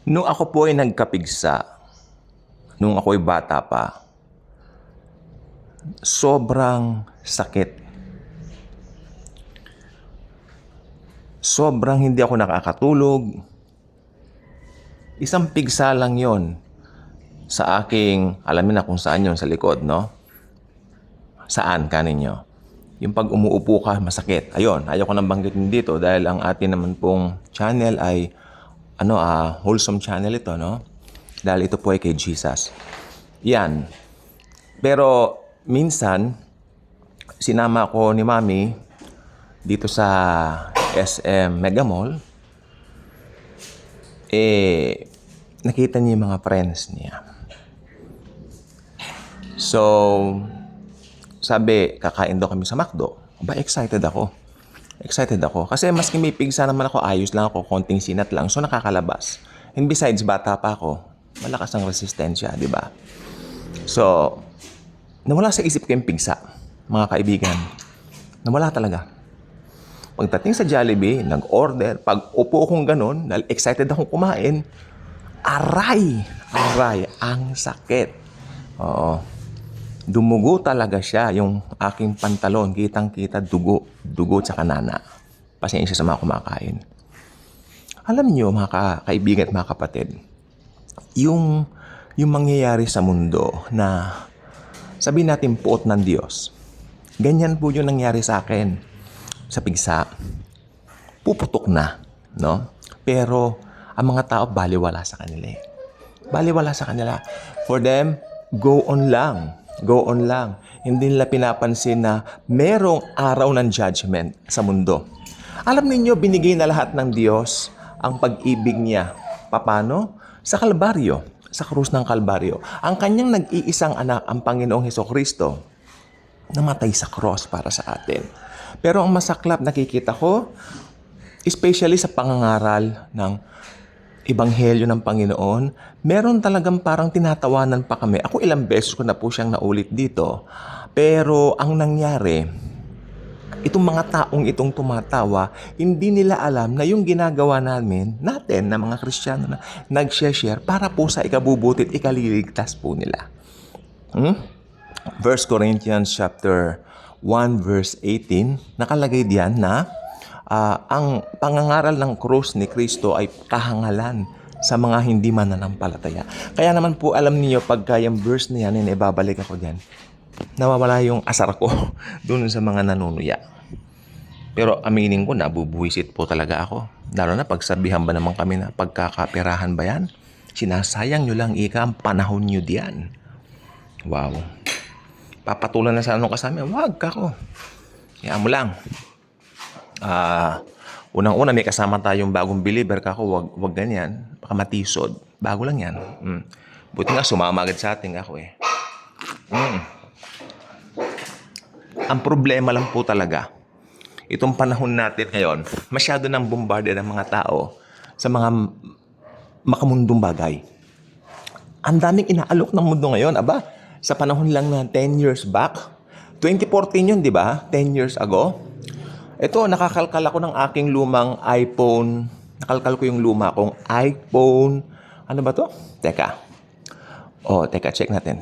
Nung ako po ay nagkapigsa, nung ako'y bata pa, sobrang sakit. Sobrang hindi ako nakakatulog. Isang pigsa lang yon sa aking, alam na kung saan yon sa likod, no? Saan kanin nyo? Yung pag umuupo ka, masakit. Ayun, ayaw ko nang banggitin dito dahil ang atin naman pong channel ay wholesome channel ito, no? Dahil ito po ay kay Jesus. Yan. Pero minsan, sinama ko ni Mami dito sa SM Mega Mall. Nakita niya yung mga friends niya. So, sabi, kakain daw kami sa McDo. Excited ako. Excited ako. Kasi maski may pigsa naman ako, ayos lang ako, konting sinat lang. So, nakakalabas. And besides, bata pa ako, malakas ang resistensya, di ba? So, nawala sa isip ko yung pigsa, mga kaibigan. Nawala talaga. Pagdating sa Jollibee, nag-order. Pag upo akong ganun, dahil excited akong kumain, aray, ang sakit. Oo. Dumugo talaga siya, yung aking pantalon. Kitang-kita, dugo tsaka nana. Pasensya sa mga kumakain. Alam niyo, mga kaibigan at mga kapatid, yung mangyayari sa mundo na sabihin natin puot ng Diyos, ganyan po yung nangyari sa akin sa pigsa. Puputok na, no? Pero ang mga tao baliwala sa kanila. Baliwala sa kanila. For them, go on lang. Go on lang. Hindi nila pinapansin na merong araw ng judgment sa mundo. Alam ninyo, binigay na lahat ng Diyos ang pag-ibig niya. Paano? Sa Kalbaryo. Sa krus ng Kalbaryo. Ang kanyang nag-iisang anak, ang Panginoong Hesukristo, namatay sa cross para sa atin. Pero ang masaklap nakikita ko, especially sa pangangaral ng Ebanghelyo ng Panginoon, meron talagang parang tinatawanan pa kami. Ako ilang beses ko na po siyang naulit dito. Pero ang nangyari, itong mga taong itong tumatawa, hindi nila alam na yung ginagawa natin na mga Kristiyano na nag-share para po sa ikabubuti at ikaliligtas po nila. 1 Corinthians chapter 1 verse 18, nakalagay diyan na ang pangangaral ng krus ni Kristo ay kahangalan sa mga hindi mananampalataya. Kaya naman po alam niyo pagka yung verse na yan, ibabalik ako diyan, nawawala yung asar ko doon sa mga nanunuya. Pero aminin ko, nabubuwisit po talaga ako. Lalo na pagsabihan ba naman kami na pagkakaperahan ba yan? Sinasayang nyo lang ang panahon nyo diyan. Wow. Papatulan na sa anong kasama, wag ka ko. Kaya mo lang. Unang-una may kasama tayong bagong believer kako, wag ganyan. Baka matisod. Bago lang yan. Buti nga sumama agad sa atin ako eh. Ang problema lang po talaga, itong panahon natin ngayon, masyado nang bombarde ng mga tao sa mga makamundong bagay. Ang daming inaalok ng mundo ngayon. Aba, sa panahon lang na 10 years back, 2014 yun, di ba? 10 years ago. Ito, nakakalkal ako ng aking lumang iPhone. Nakalkal ko yung luma kong iPhone. Ano ba to? Teka, check natin.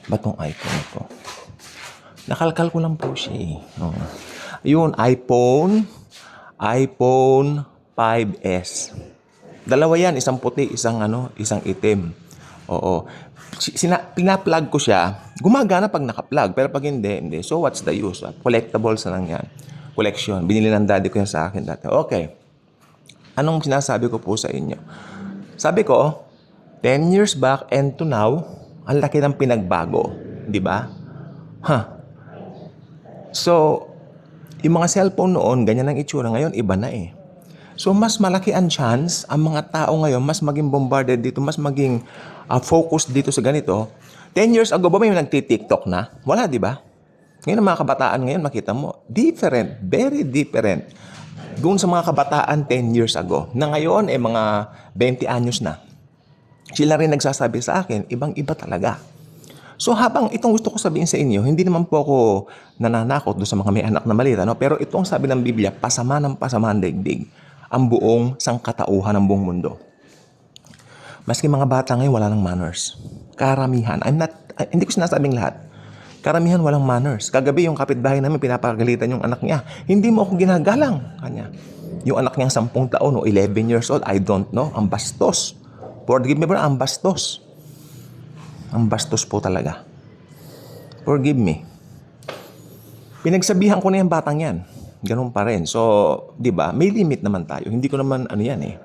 Ba't tong iPhone ito? Nakalkal ko lang po siya eh. Yun, iPhone 5S. Dalawa yan, isang puti, isang itim. Oo. Pina-plug ko siya. Gumagana pag naka-plug, pero pag hindi. So what's the use? Collectibles na lang yan. Collection. Binili ng daddy ko yan sa akin dati. Okay. Anong sinasabi ko po sa inyo? Sabi ko, 10 years back and to now, ang laki ng pinagbago. Di ba? So, yung mga cellphone noon, ganyan ang itsura. Ngayon, iba na eh. So, mas malaki ang chance, ang mga tao ngayon, mas maging bombarded dito, mas maging focused dito sa ganito. 10 years ago ba may nagti-TikTok na? Wala, di ba? Ngayon, ang mga kabataan ngayon, makita mo, different, very different. Doon sa mga kabataan 10 years ago, na ngayon, mga 20 anyos na. Sila rin nagsasabi sa akin, ibang-iba talaga. So habang itong gusto ko sabihin sa inyo, hindi naman po ako nananakot doon sa mga may anak na maliit, pero itong sabi ng Biblia, pasama ng daigdig ang buong sangkatauhan ng buong mundo. Maski mga bata ngayon, wala ng manners. Karamihan. Hindi ko sinasabing lahat. Karamihan walang manners. Kagabi yung kapitbahay namin, pinapagalitan yung anak niya. Hindi mo ako ginagalang. Kanya. Yung anak niya 10 taon o 11 years old, I don't know. Ang bastos. Forgive me bro, ang bastos. Ang bastos po talaga. Forgive me. Pinagsabihan ko na yung batang yan. Ganun pa rin. So, di ba, may limit naman tayo. Hindi ko naman ano yan eh.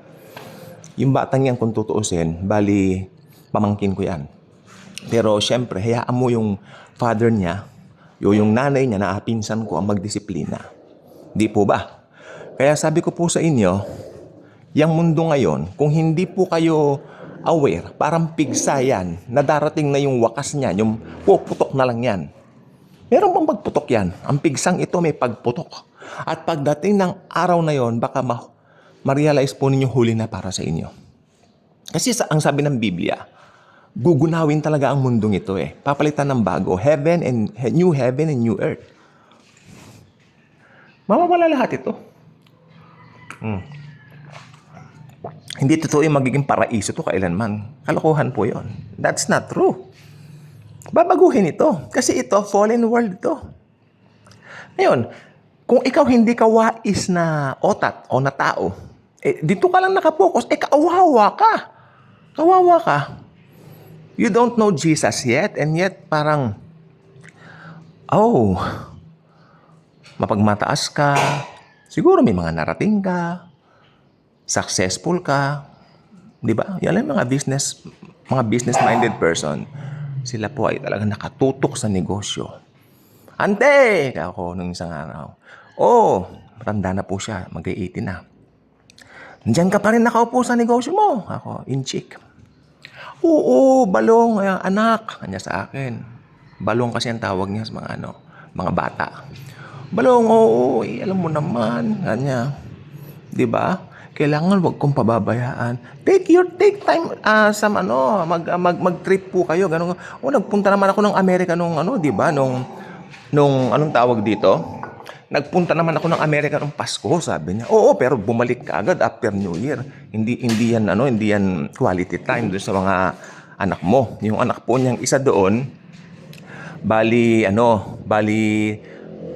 Yung batang yan kung tutuusin, bali, pamangkin ko yan. Pero syempre, hayaan mo yung father niya, yung nanay niya na pinsan ko ang magdisiplina. Di po ba? Kaya sabi ko po sa inyo, yung mundo ngayon, kung hindi po kayo aware, parang pigsa yan, na darating na yung wakas niyan, yung puputok na lang yan. Meron bang pagputok yan? Ang pigsang ito may pagputok. At pagdating ng araw na yon, baka ma-realize po ninyo huli na para sa inyo. Kasi ang sabi ng Biblia, gugunawin talaga ang mundong ito eh. Papalitan ng bago. New heaven and new earth. Mawawala lahat ito. Hindi totoo yung magiging paraiso ito kailanman. Kalokohan po yon. That's not true. Babaguhin ito. Kasi ito, fallen world ito. Ngayon, kung ikaw hindi ka wais na otat o na tao, dito ka lang nakapokus, kawawa ka. Kawawa ka. You don't know Jesus yet, and yet parang, mapagmataas ka, siguro may mga narating ka, successful ka, di ba? Yan lang mga business-minded person. Sila po ay talagang nakatutok sa negosyo. Ante! Ako nung isang araw. Matanda na po siya. Mag-80 na. Nandiyan ka pa rin nakaupo sa negosyo mo. Ako, inchik. Oo, balong, anak. Kanya sa akin. Balong kasi ang tawag niya sa mga bata. Balong, alam mo naman. Kanya. Di ba? Kailangan wag kong pababayaan. Take time mag-trip po kayo ganun. Nagpunta naman ako ng Amerika nung di ba? Nung anong tawag dito? Nagpunta naman ako ng Amerika nung Pasko, sabi niya. Oo, pero bumalik ka agad after New Year. Hindi yan quality time doon sa mga anak mo. Yung anak po niyang isa doon, bali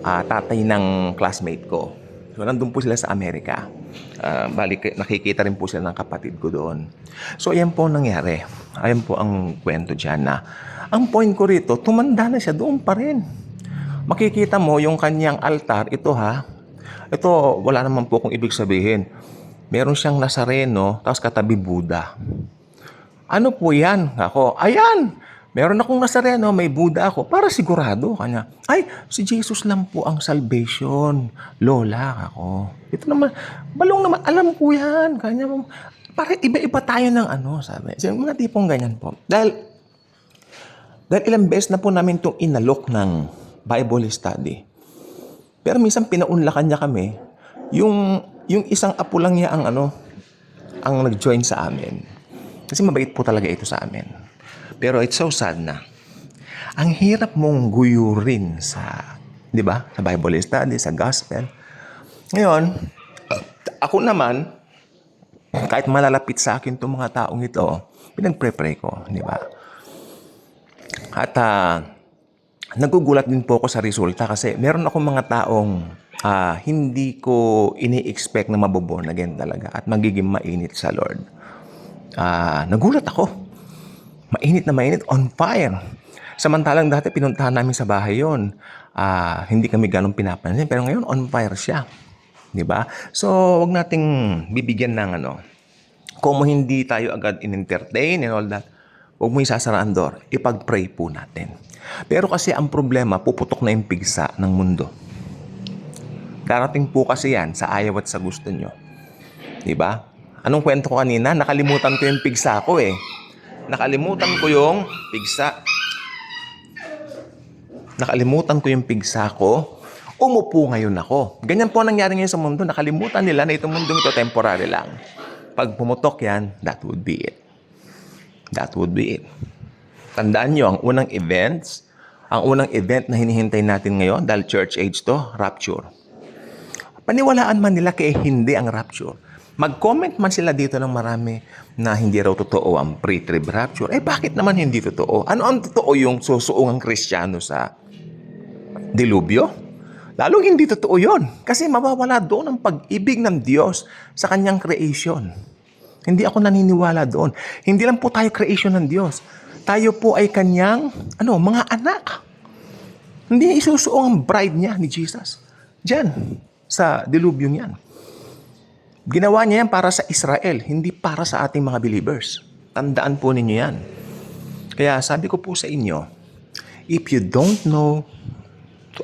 tatay ng classmate ko. So, nandun po sila sa Amerika. Nakikita rin po sila ng kapatid ko doon. So, ayan po ang nangyari. Ayan po ang kwento dyan na ang point ko rito, tumanda na siya doon pa rin. Makikita mo yung kanyang altar, ito wala naman po kung ibig sabihin. Meron siyang Nazareno, tapos katabi Buddha. Ano po yan? Ako, ayan! Meron akong Nazareno, may Buddha ako. Para sigurado kanya. Si Jesus lang po ang salvation. Lola ako. Ito naman, balong naman, alam ko yan. Kanya, para iba-iba tayo ng sabi. So, mga tipong ganyan po. Dahil ilang beses na po namin itong inalok ng Bible study. Pero minsan pinaunlakan niya kami, yung isang apo lang niya ang nag-join sa amin. Kasi mabait po talaga ito sa amin. Pero it's so sad na. Ang hirap mong guyurin sa, di ba? Sa Bible study, sa gospel. Ngayon, ako naman, kahit malalapit sa akin itong mga taong ito, pinag-pray ko, di ba? At nagugulat din po ako sa resulta kasi meron akong mga taong hindi ko ini-expect na maboborn again talaga at magiging mainit sa Lord. Nagulat ako. Mainit na mainit, on fire. Samantalang dati pinuntahan namin sa bahay yon. Hindi kami ganun pinapansin, pero ngayon on fire siya. Di ba? So, wag nating bibigyan ng kung hindi tayo agad in-entertain and all that, wag mo isasara ang door. Ipag-pray po natin. Pero kasi ang problema, puputok na yung pigsa ng mundo. Darating po kasi yan sa ayaw at sa gusto nyo. Di ba? Anong kwento ko kanina? Nakalimutan ko yung pigsa ko eh. Nakalimutan ko yung pigsa ko. Umupo ngayon ako. Ganyan po nangyari ngayon sa mundo. Nakalimutan nila na itong mundong ito temporary lang. Pag pumutok yan, that would be it. That would be it. Tandaan nyo, ang unang event na hinihintay natin ngayon, dahil church age to, rapture. Paniwalaan man nila kaya hindi ang rapture. Mag-comment man sila dito ng marami na hindi raw totoo ang pre-trib rapture. Eh bakit naman hindi totoo? Ano ang totoo yung susuungang Kristiyano sa dilubyo? Lalong hindi totoo yon. Kasi mawawala doon ang pag-ibig ng Diyos sa kanyang creation. Hindi ako naniniwala doon. Hindi lang po tayo creation ng Diyos. Tayo po ay kanyang mga anak. Hindi niya isusuong ang bride niya ni Jesus. Diyan, sa dilubyong yan. Ginawa niya yan para sa Israel, hindi para sa ating mga believers. Tandaan po ninyo yan. Kaya sabi ko po sa inyo, if you don't know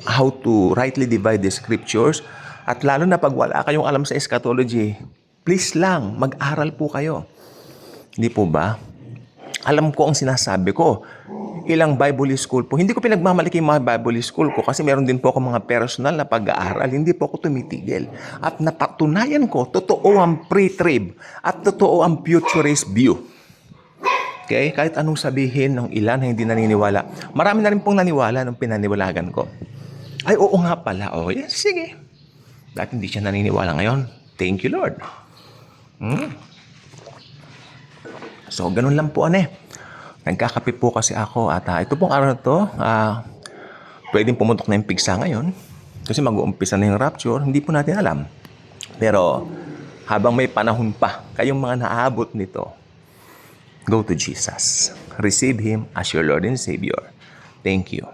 how to rightly divide the scriptures, at lalo na pag wala kayong alam sa eschatology, please lang, mag-aral po kayo. Hindi po ba? Alam ko ang sinasabi ko. Ilang Bible school po. Hindi ko pinagmamalaki yung mga Bible school ko kasi meron din po ako mga personal na pag-aaral. Hindi po ako tumitigil. At napatunayan ko, totoo ang pre-trib at totoo ang futurist view. Okay? Kahit anong sabihin ng ilan na hindi naniniwala. Marami na rin pong naniwala nung pinaniwalagan ko. Ay, oo nga pala. Oh, yes, sige. Dati hindi siya naniniwala ngayon. Thank you, Lord. So, ganun lang po, Nagkakape po kasi ako at ito pong araw na to, pwedeng pumuntok na yung pigsa ngayon kasi mag-uumpisa na yung rapture, hindi po natin alam. Pero habang may panahon pa, kayong mga naaabot nito, go to Jesus. Receive Him as your Lord and Savior. Thank you.